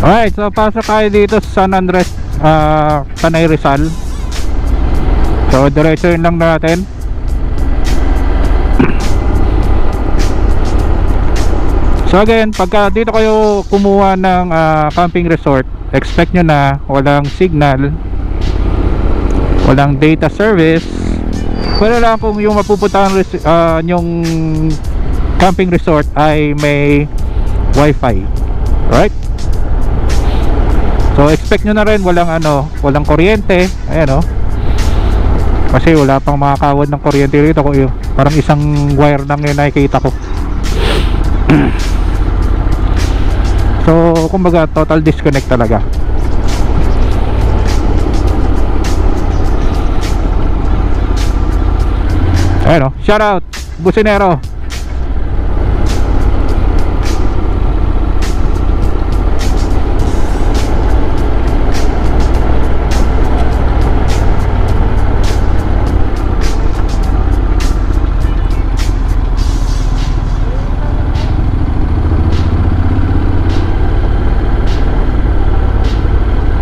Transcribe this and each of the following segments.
Alright, so pasok tayo dito sa San Andres, Tanay Rizal. So diretso yun lang natin. So again, pagka dito kayo kumuha ng camping resort, expect nyo na walang signal, walang data service. Wala lang kung yung mapupuntahan yung camping resort ay may wifi. Right? So expect nyo na rin walang kuryente. Ayan o. Kasi wala pang makakawad ng kuryente rito. Parang isang wire lang yung nakikita ko. So kumbaga total disconnect talaga. Ayan o. Shout out Businero.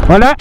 Wala.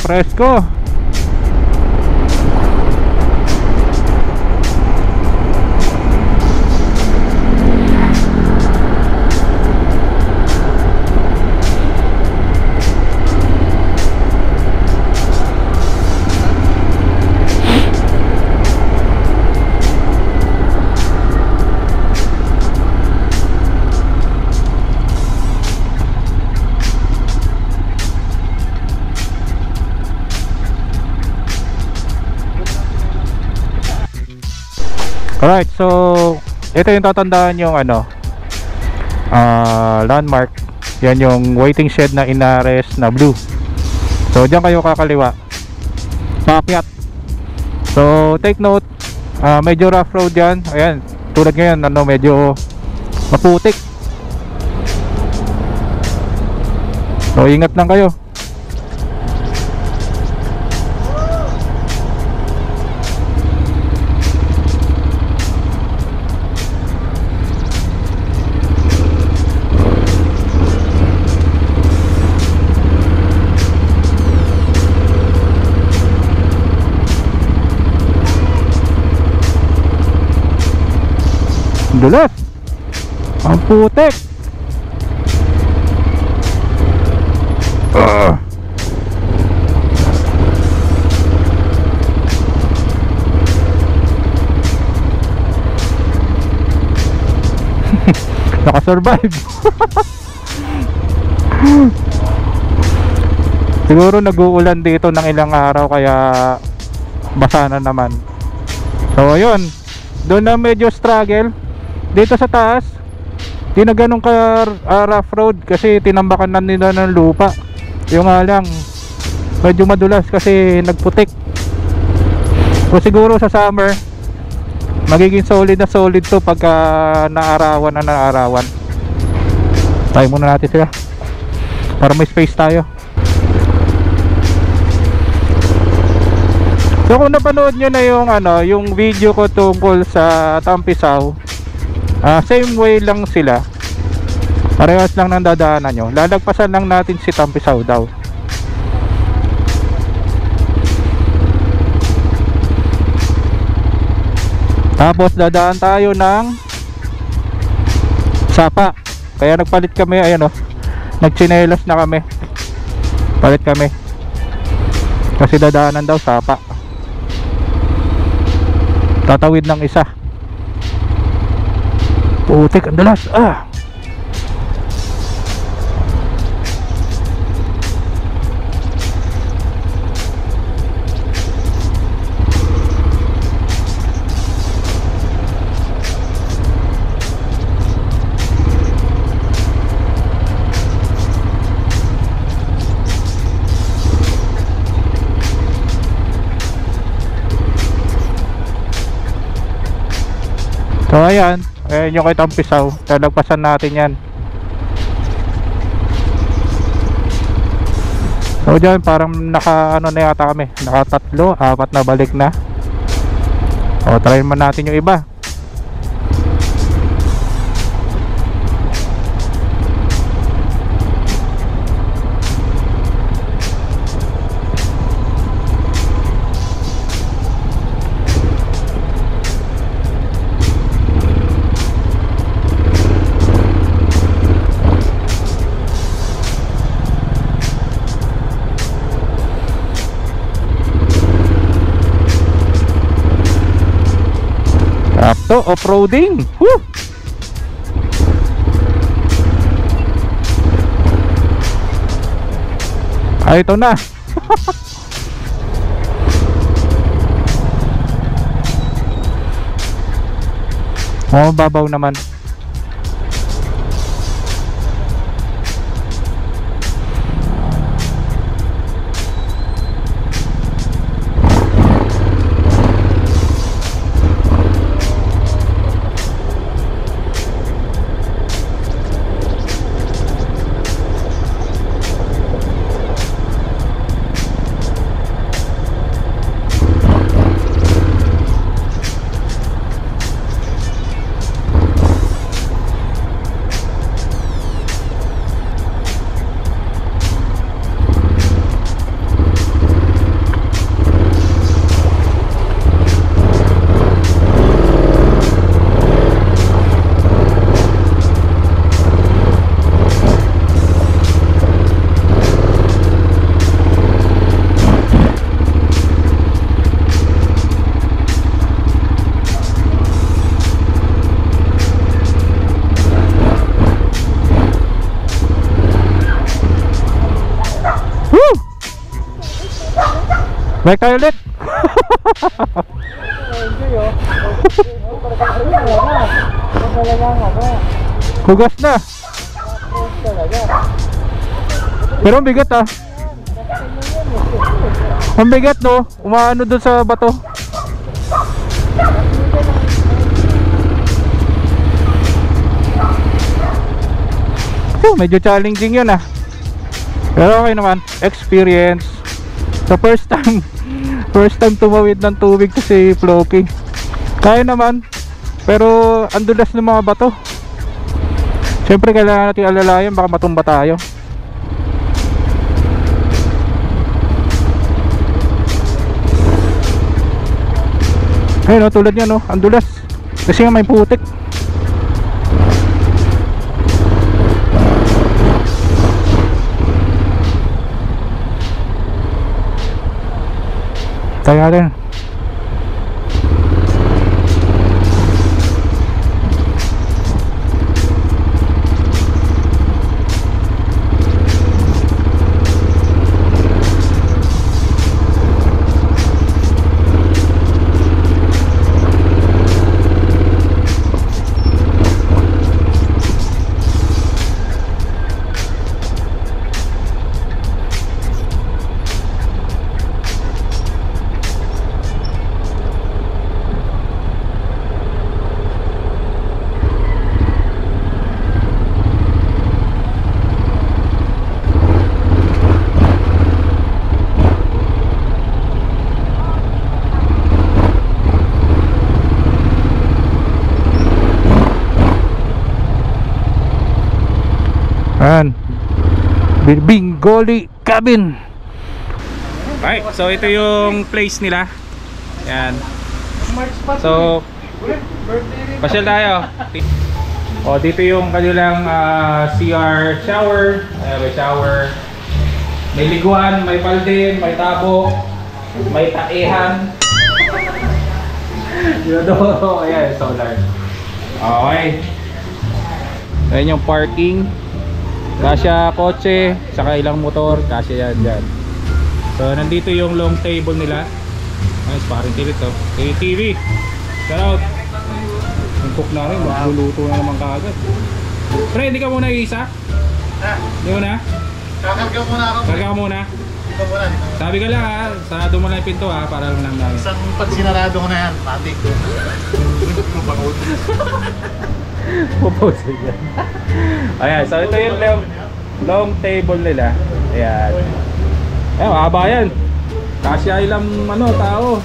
Presko. Alright, so ito yung tatandaan yung landmark. Yan yung waiting shed na Inares na blue. So diyan kayo kakaliwa, paakyat. So take note, medyo rough road yan. Ayan, tulad ngayon medyo maputik. So ingat lang kayo. Dulas, ang putek. Nakasurvive. Siguro nag-uulan dito ng ilang araw kaya basa na naman. So ayun, doon na medyo struggle. Dito sa taas, di na ganun ka rough road kasi tinambakan na nila ng lupa. Yung lang, medyo madulas kasi nagputik. So siguro sa summer, magiging solid na solid to pagka naarawan na naarawan. Tayo muna natin sila para may space tayo. So kung napanood nyo na yung video ko tungkol sa Tampisaw, same way lang sila. Parehas lang ng dadaanan nyo. Lalagpasan lang natin si Tampisaw daw. Tapos dadaan tayo ng Sapa. Kaya nagpalit kami, ayan nagtsinelas na kami. Palit kami kasi dadaanan daw Sapa. Tatawid ng isa. Putik, ang dalas. So ayan, ayan yung kitang pisaw. Talagpasan natin yan. So dyan parang naka ano na yata kami, naka 3, 4 na balik na. O try mo natin yung iba. Sakto, off-roading. Woo! Ay, ito na. Oh, babaw naman. Balik tayo ulit. Hugas na. Pero ang bigat ah. Ang bigat no. Umaano doon sa bato. Medyo challenging yun ah. Pero okay naman. Experience. So first time tumawid ng tubig kasi Floki. Kaya naman. Pero ang dulas ng mga bato. Siyempre kailangan natin alalayan, baka matumba tayo. Ayun o, tulad yan o, ang dulas. Kasi nga may putik. Tayo natin. Ayan, Bingoli Cabin. Alright, so ito yung place nila. Ayan. So pasyal tayo. O, dito yung kanilang CR shower. Ayan, may shower. May liguan, may paldin, may tabo, may taehan. Yun do. Ayan, solar. Okay. Ayan yung parking. Kasya kotse, saka ilang motor, kasya yan dyan. So nandito yung long table nila. Ay, sparring TV to. TV. Shout out. Yung cook na rin, magluluto na naman kaagad. Pre, hindi ka muna isa? Hindi mo na? Kakarga muna ako. Karga ka muna. Dito muna, dito muna. Sabi ka lang ha, sarado mo lang yung pinto ha, para lang namin. Isang pag sinarado ko na yan, matik. Bangod. Pupose yan. Ayan, so ito yung long table nila. Ayan. Ayan, mahaba yan. Kasya ilang ano, tao.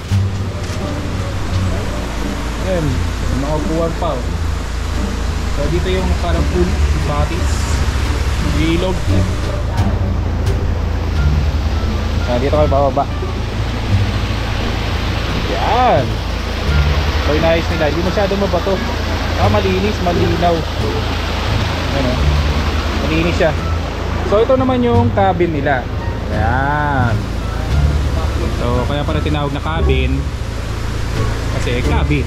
Ayan, mga upuan pa oh. So dito yung parang pool, batis, ilog. Dito kayo bababa. Yan. So inayos nila, hindi masyado mabato. Malinis, malinaw. Ano? Malinis siya. So ito naman yung cabin nila. Ayan. So kaya pala tinawag na cabin kasi cabin.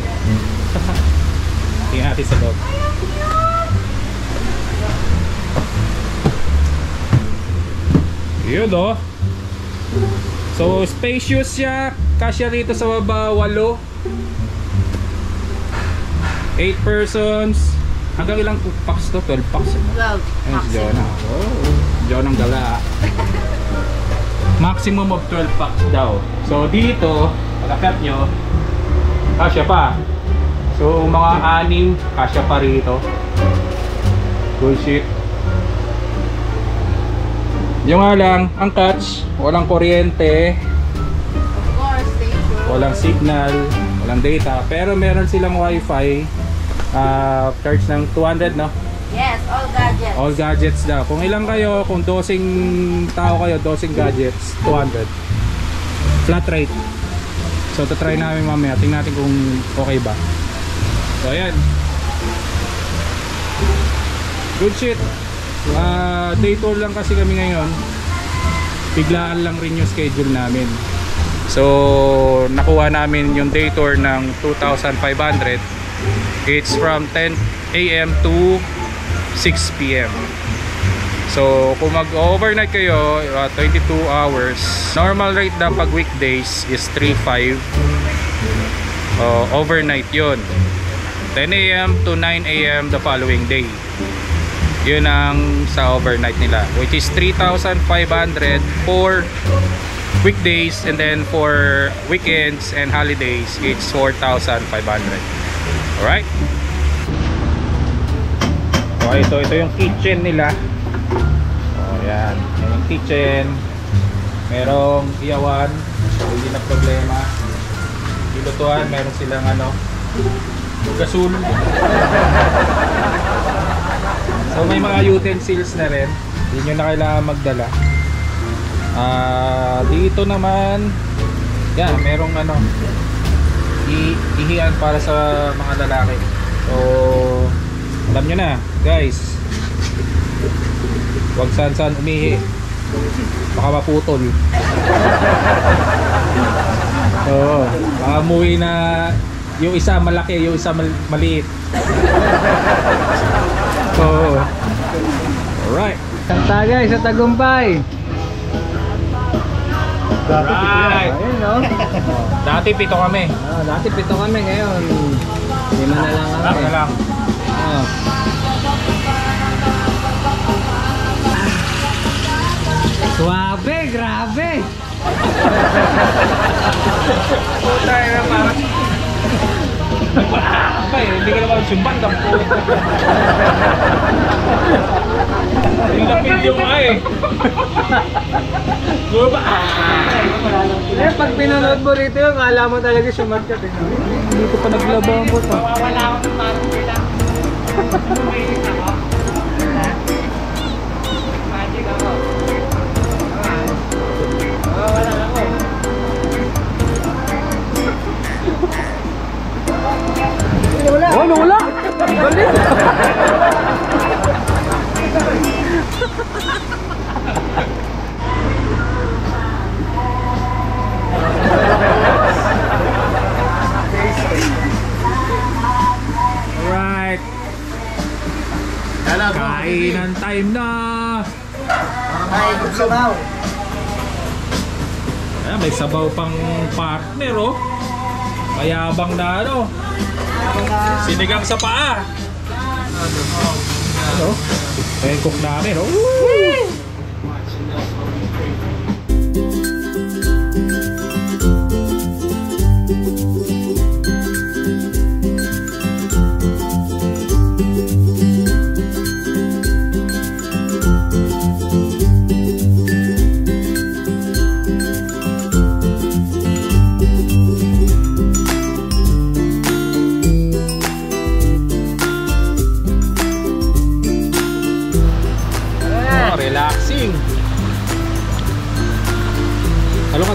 Tingnan natin sa loob. Yun oh. So spacious siya. Kasya rito sa baba 8 persons. Hanggang ilang packs to? 12 packs. 12 Ayun si Jonah. Oh, Jonah gala. Maximum of 12 packs daw. So dito, pag-akyat nyo, kasya pa. So mga 6, kasya pa rito. Bullshit. Yung nga lang, ang catch, walang kuryente, Of course, station. walang signal, walang data. Pero meron silang wifi. Charge ng 200 no? Yes, all gadgets. All gadgets daw. Kung ilang kayo, kung 12 tao kayo, 12 gadgets, 200. Flat rate. So try namin mamaya. Tingnan natin kung okay ba. So ayan. Good shit. Day tour lang kasi kami ngayon. Biglaan lang rin yung schedule namin. So nakuha namin yung day tour ng 2,500. It's from 10 AM to 6 PM. So kung mag-overnight kayo, 22 hours. Normal rate na pag weekdays is 3,500. Overnight yun. 10 AM to 9 AM the following day. Yun ang sa overnight nila, which is 3,500 for weekdays, and then for weekends and holidays it's 4,500. Alright. Okay, so ito yung kitchen nila. Yan yung kitchen. Merong iyawan, so hindi na problema. Ilutuan, meron silang ano, gasol. So may mga utensils na rin, hindi nyo na kailangan magdala. Dito naman, yan, merong ano, ihian para sa mga lalaki. So alam nyo na guys, huwag saan umihi, baka maputol. Oo, baka umuwi na yung isa malaki, yung isa maliit. So alright, Kanta guys sa Tagumpay. alright. Ayun no. Dati 7 kami. Dati 7 kami, ngayon 5 na lang kami. Ano lang. Oh. Suwabe, grabe. Puta na parang hindi ka naman sumban ng puta. Yung lapid yung ay. Pag pinanood mo rito yung akala mo talaga sumarkat eh. Hindi ko pa naglabang po ito. Wala ako ng parang bilang. Magic ako. Wala ako. Oh, lula! Balik! Alright. Kainan time na. Ay, sabaw. Ayan, may sabaw pang partner oh. Mayabang na ano. Sinigang sa paa. Ano? Ayan, cook namin oh. Woo!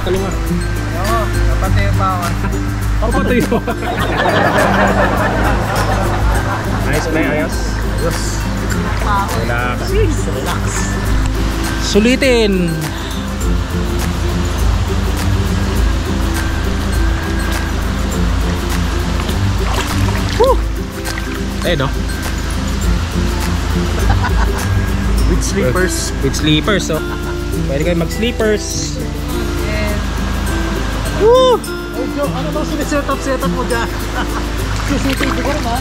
talungan. Oo, napatay pa ako. Kapatay mo. Nice play, ayos. Yes. Relax. Relax. Sulitin. Ayun, no? With sleepers. With sleepers, oh. Pwede kayo mag-sleepers. Woo! Oh, Joe, ano bang siniset-up mo dyan? CCTV ko rin, ha?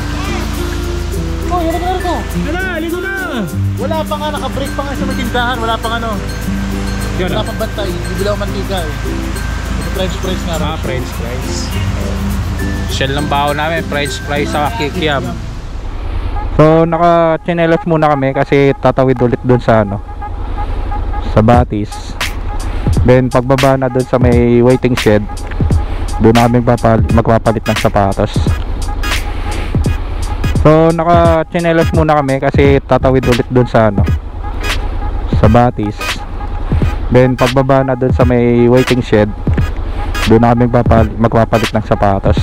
Oh, yun na ko. Hala, ligo na! Wala pa nga, naka-break pa nga sa matindahan. Wala pa nga, ano. Yun, Wala oh. pang bantay. Bibili ako mantika, eh. French fries nga rin. French fries. Shell ng baho namin, French fries sa kikiam. So, naka-chinelas muna kami kasi tatawid ulit dun sa ano, sa Batis. Then, pagbaba na dun sa may waiting shed, doon namin magpapalit ng sapatos. So, naka-chinelas muna kami kasi tatawid ulit dun sa ano, sa Batis. Then, pagbaba na dun sa may waiting shed, doon namin magpapalit ng sapatos.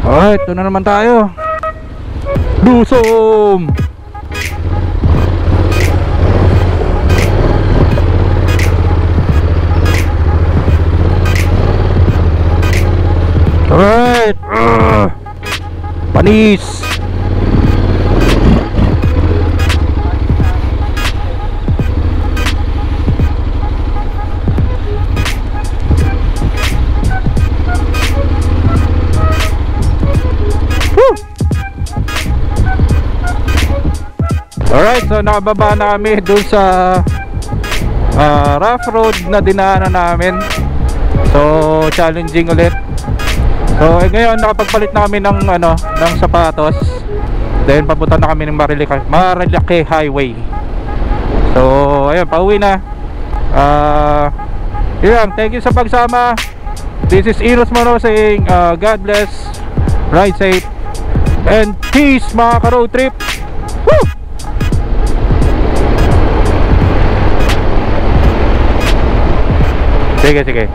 Alright, ito na naman tayo. Lusom! Alright! Panis! Alright, so nakababa na kami dun sa rough road na dinaanan namin. So challenging ulit. So ngayon nakapagpalit na kami ng ano, ng sapatos. Then papunta na kami ng Marilake Highway. So ayun, pauwi na. Yun, thank you sa pagsama. This is Eros Moro saying God bless, ride safe, and peace mga ka-road trip. Woo! Sige, sige.